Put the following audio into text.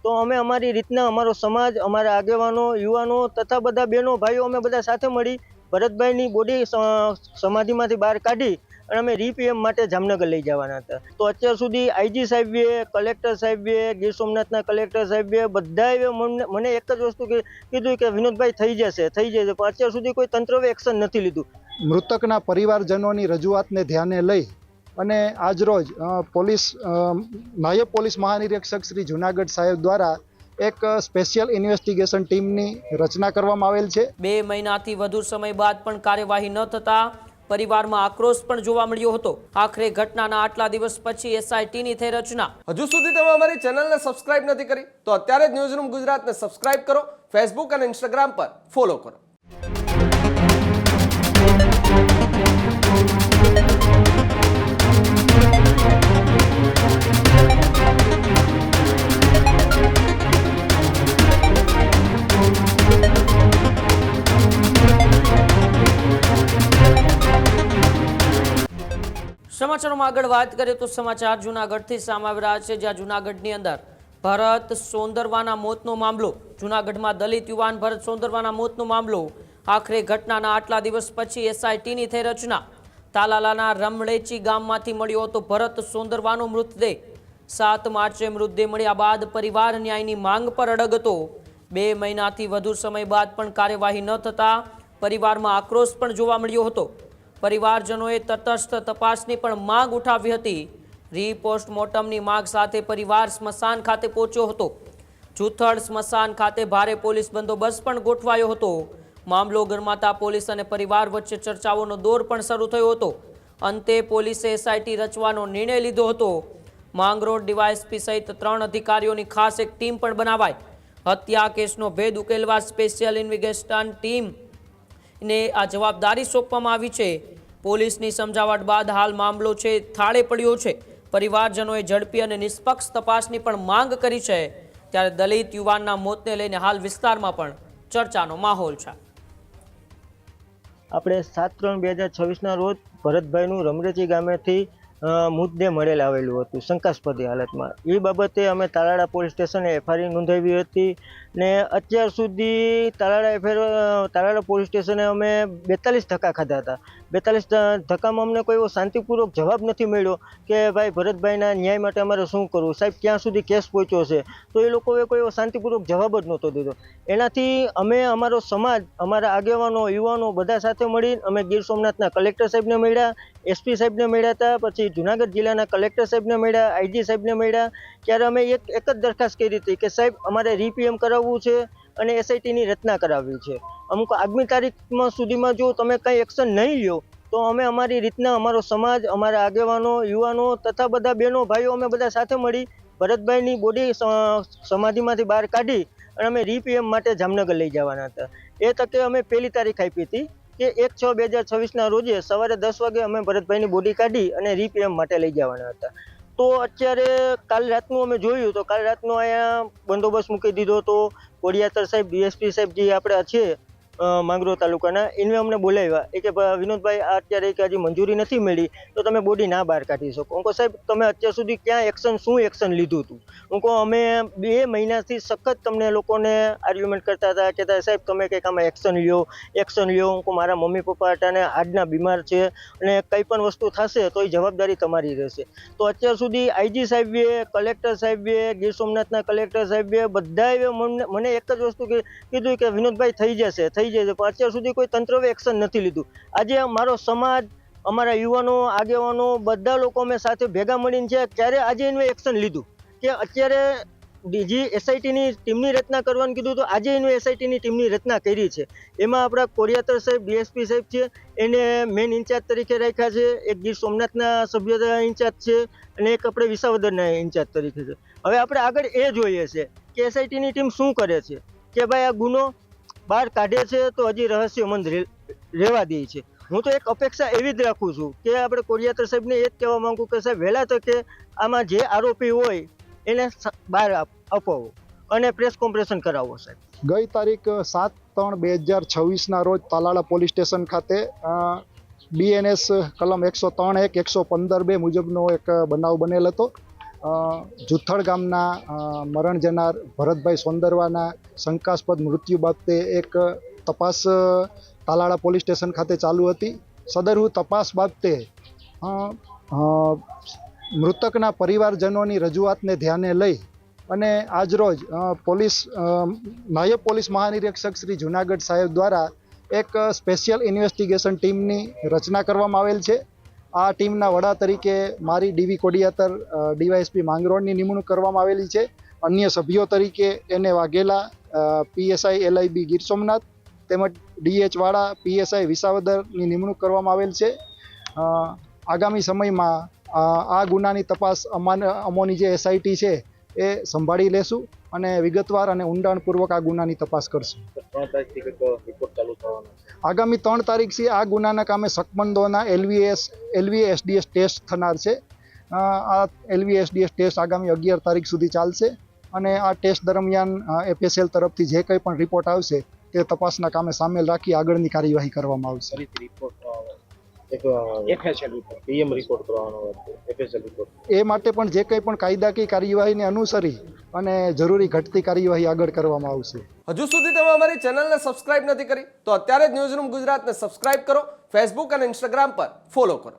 તો અમે અમારી રીતના અમારો સમાજ, અમારા આગેવાનો, યુવાનો તથા બધા બહેનો ભાઈઓ અમે બધા સાથે મળી ભરતભાઈની બોડી સમાધિમાંથી બહાર કાઢી અને અમે રીપીએમ માટે જામનગર લઈ જવાના હતા. તો અત્યાર સુધી આઈજી સાહેબે, કલેક્ટર સાહેબે, ગીર સોમનાથના કલેક્ટર સાહેબે બધાએ મને એક જ વસ્તુ કીધું કે વિનોદભાઈ થઈ જશે. પણ અત્યાર સુધી કોઈ તંત્રએ એક્શન નથી લીધું. મૃતકના પરિવારજનોની રજૂઆતને ધ્યાને લઈ અને આજરોજ નાયબ પોલીસ મહાનિરીક્ષક શ્રી જુનાગઢ સાહેબ દ્વારા એક સ્પેશિયલ ઇન્વેસ્ટિગેશન ટીમની રચના કરવામાં આવેલ છે. 2 મહિનાથી વધુ સમય બાદ પણ કાર્યવાહી ન થતા પરિવારમાં આક્રોશ પણ જોવા મળ્યો હતો. આખરે ઘટનાના આટલા દિવસ પછી એસઆઈટીની થઈ રચના. હજુ સુધી તમે અમારી ચેનલને સબસ્ક્રાઇબ નથી કરી તો અત્યારે જ ન્યૂઝરૂમ ગુજરાતને સબસ્ક્રાઇબ કરો, ફેસબુક અને ઇન્સ્ટાગ્રામ પર ફોલો કરો. સમાચારોમાં આગળ વાત કરીએ તો સમાચાર જૂનાગઢથી સામે આવી રહ્યા છે, જ્યાં જૂનાગઢની અંદર ભરત સોંદરવાના મોતનો મામલો. જૂનાગઢમાં દલિત યુવાન ભરત સોંદરવાના મોતનો મામલો. આખરે ઘટનાના આટલા દિવસ પછી એસઆઈટીની થઈ રચના. તાલાલાના રમળેચી ગામમાંથી મળ્યો હતો ભરત સોંદરવાનો મૃતદેહ. 7 માર્ચે મૃતદેહ મળ્યા બાદ પરિવાર ન્યાયની માંગ પર અડગ હતો. 2 મહિનાથી વધુ સમય બાદ પણ કાર્યવાહી ન થતા પરિવારમાં આક્રોશ પણ જોવા મળ્યો હતો. પરિવારજનોએ તટસ્થ તપાસની પણ માંગ ઉઠાવી હતી. રીપોસ્ટમોર્ટમની માંગ સાથે પરિવાર સ્મશાન ખાતે પહોંચ્યો હતો. જૂથળ સ્મશાન ખાતે ભારે પોલીસ બંદોબસ્ત પણ ગોઠવાયો હતો. મામલો ગરમાતા પોલીસ અને પરિવાર વચ્ચે ચર્ચાઓનો દોર પણ શરૂ થયો હતો. અંતે પોલીસે એસઆઈટી રચવાનો નિર્ણય લીધો હતો. માંગરોળ ડીવાયએસપી સહિત 3 અધિકારીઓની ખાસ એક ટીમ પણ બનાવાઈ. હત્યા કેસનો ભેદ ઉકેલવા સ્પેશિયલ ઇન્વેસ્ટિગેશન ટીમને આ જવાબદારી સોંપવામાં આવી છે. પોલીસની સમજાવટ બાદ હાલ મામલો છે થાળે પડ્યો છે. પરિવારજનોએ ઝડપી અને નિષ્પક્ષ તપાસની પણ માંગ કરી છે. ત્યારે દલિત યુવાનના મોતને લઈને હાલ વિસ્તારમાં પણ ચર્ચાનો માહોલ છે. આપણે 7/3/2026ના રોજ ભરતભાઈનું રમરેચી ગામેથી મૃતદેહ મળેલ આવેલું હતું શંકાસ્પદ હાલતમાં. એ બાબતે અમે તાલાળા પોલીસ સ્ટેશને એફઆઈઆર નોંધાવી હતી ને અત્યાર સુધી તાલાળા પોલીસ સ્ટેશને અમે 42 ધક્કા ખાધા હતા. 42 ધક્કામાં અમને કોઈ એવો શાંતિપૂર્વક જવાબ નથી મળ્યો કે ભાઈ ભરતભાઈના ન્યાય માટે અમારે શું કરવું, સાહેબ ક્યાં સુધી કેસ પહોંચ્યો છે. તો એ લોકોએ કોઈ એવો શાંતિપૂર્વક જવાબ જ નહોતો દીધો. એનાથી અમે અમારો સમાજ, અમારા આગેવાનો, યુવાનો બધા સાથે મળી અમે ગીર સોમનાથના કલેક્ટર સાહેબને મળ્યા, એસપી સાહેબને મળ્યા હતા, પછી જુનાગઢ જિલ્લાના કલેક્ટર સાહેબને મળ્યા, આઈજી સાહેબને મળ્યા. ત્યારે અમે એક જ દરખાસ્ત કરી હતી કે સાહેબ અમારે રીપીએમ કરાવવું છે અને એસઆઈટીની રચના કરાવવી છે. અમુક આગમી તારીખમાં સુધીમાં જો તમે કંઈ એક્શન નહીં લ્યો તો અમે અમારી રીતના અમારો સમાજ, અમારા આગેવાનો, યુવાનો તથા બધા બહેનો ભાઈઓ અમે બધા સાથે મળી ભરતભાઈની બોડી સમાધિમાંથી બહાર કાઢી અને અમે રીપીએમ માટે જામનગર લઈ જવાના હતા. એ તકે અમે 1 તારીખ આપી હતી કે 1/6/2026ના રોજે સવારે 10 વાગે અમે ભરતભાઈની બોડી કાઢી અને રીપીએમ માટે લઈ જવાના હતા. તો અત્યારે કાલ રાતનું અમે જોયું તો કાલ રાતનો અહીંયા બંદોબસ્ત મૂકી દીધો હતો. કોડિયાતર સાહેબ, ડીએસપી સાહેબ જે આપણે છે માંગરોળ તાલુકાના, એને અમને બોલાવ્યા. એ કે વિનોદભાઈ અત્યારે હજી મંજૂરી નથી મળી તો તમે બોડી ના બહાર કાઢી શકો. હું કહું સાહેબ તમે અત્યાર સુધી ક્યાં શું એક્શન લીધું હતું? હું કહું અમે 2 મહિનાથી સખત તમને લોકોને આર્ગ્યુમેન્ટ કરતા હતા, કહેતા સાહેબ તમે કંઈક આમાં એક્શન લ્યો. હું કહું મારા મમ્મી પપ્પા અટાણે હાર્ટના બીમાર છે અને કંઈ પણ વસ્તુ થશે તો એ જવાબદારી તમારી રહેશે. તો અત્યાર સુધી આઈજી સાહેબે, કલેક્ટર સાહેબે, ગીર સોમનાથના કલેક્ટર સાહેબે બધાએ મને એક જ વસ્તુ કીધું કે વિનોદભાઈ થઈ જશે. પણ અત્યાર સુધી કોઈ તંત્રએ એક્શન નથી લીધું. આજે મારો સમાજ, અમારા યુવાનો, આગેવાનો બધા લોકો અમે સાથે ભેગા મળીને છે ત્યારે આજે એનું એક્શન લીધું કે અત્યારે જે એસઆઈટીની ટીમની રચના કરવાનું કીધું તો આજે એનું એસઆઈટીની ટીમની રચના કરી છે. એમાં આપણા કોડિયાતર સાહેબ, ડીએસપી સાહેબ છે એને મેઇન ઇન્ચાર્જ તરીકે રાખ્યા છે. એક ગીર સોમનાથના સભ્ય ઇન્ચાર્જ છે અને એક આપણે વિસાવદરના ઇન્ચાર્જ તરીકે છે. હવે આપણે આગળ એ જોઈએ છે કે એસઆઈટીની ટીમ શું કરે છે કે ભાઈ આ ગુનો બહાર કાઢે છે તો હજી રહસ્યમંદ રહેવા દે છે. હું તો એક અપેક્ષા એવી જ રાખું છું કે આપણે કોડિયાતર સાહેબને એ જ કહેવા માંગુ કે સાહેબ વહેલા તકે આમાં જે આરોપી હોય એને બહાર અપાવો અને પ્રેસ કોન્ફરન્સ કરાવો. સાહેબ ગઈ તારીખ 7/3/2026ના રોજ તાલાળા પોલીસ સ્ટેશન ખાતે બીએનએસ કલમ 103(1) 115(2) મુજબનો એક બનાવ બનેલ હતો. જુથળ ગામના મરણ જનાર ભરતભાઈ સોંદરવાના શંકાસ્પદ મૃત્યુ બાબતે એક તપાસ તાલાળા પોલીસ સ્ટેશન ખાતે ચાલુ હતી. સદરુ તપાસ બાબતે મૃતકના પરિવારજનોની રજૂઆતને ધ્યાને લઈ અને આજરોજ નાયબ પોલીસ મહાનિરીક્ષક શ્રી જુનાગઢ સાહેબ દ્વારા એક સ્પેશિયલ ઇન્વેસ્ટિગેશન ટીમની રચના કરવામાં આવેલ છે. આ ટીમના વડા તરીકે મારી ડીવી કોડિયાતર ડીવાયએસપી માંગરોળની નિમણૂક કરવામાં આવેલી છે. અન્ય સભ્યો તરીકે એને વાઘેલા પીએસઆઈ LIB ગીર સોમનાથ તેમજ DH વાળા PSI વિસાવદરની નિમણૂક કરવામાં આવેલ છે. આગામી સમયમાં આ ગુનાની તપાસ અમોની જે SIT છે એ સંભાળી લેશું અને વિગતવાર અને ઊંડાણપૂર્વક આ ગુનાની તપાસ કરશું. આગામી 3 તારીખથી આ ગુનાના કામે શકમંદોના LVA SDS ટેસ્ટ થનાર છે. આ LVA SDS ટેસ્ટ આગામી 11 તારીખ સુધી ચાલશે અને આ ટેસ્ટ દરમિયાન FSL તરફથી જે કંઈ પણ રિપોર્ટ આવશે તે તપાસના કામે સામેલ રાખી આગળની કાર્યવાહી કરવામાં આવશે. એ માટે પણ જે કંઈ પણ કાયદાકીય કાર્યવાહીને અનુસરી અને જરૂરી ઘટતી કાર્યવાહી આગળ કરવામાં આવશે. હજુ સુધી તમે અમારી ચેનલને સબસ્ક્રાઇબ નથી કરી તો અત્યારે જ ન્યૂઝરૂમ ગુજરાતને સબસ્ક્રાઇબ કરો, ફેસબુક અને ઇન્સ્ટાગ્રામ પર ફોલો કરો.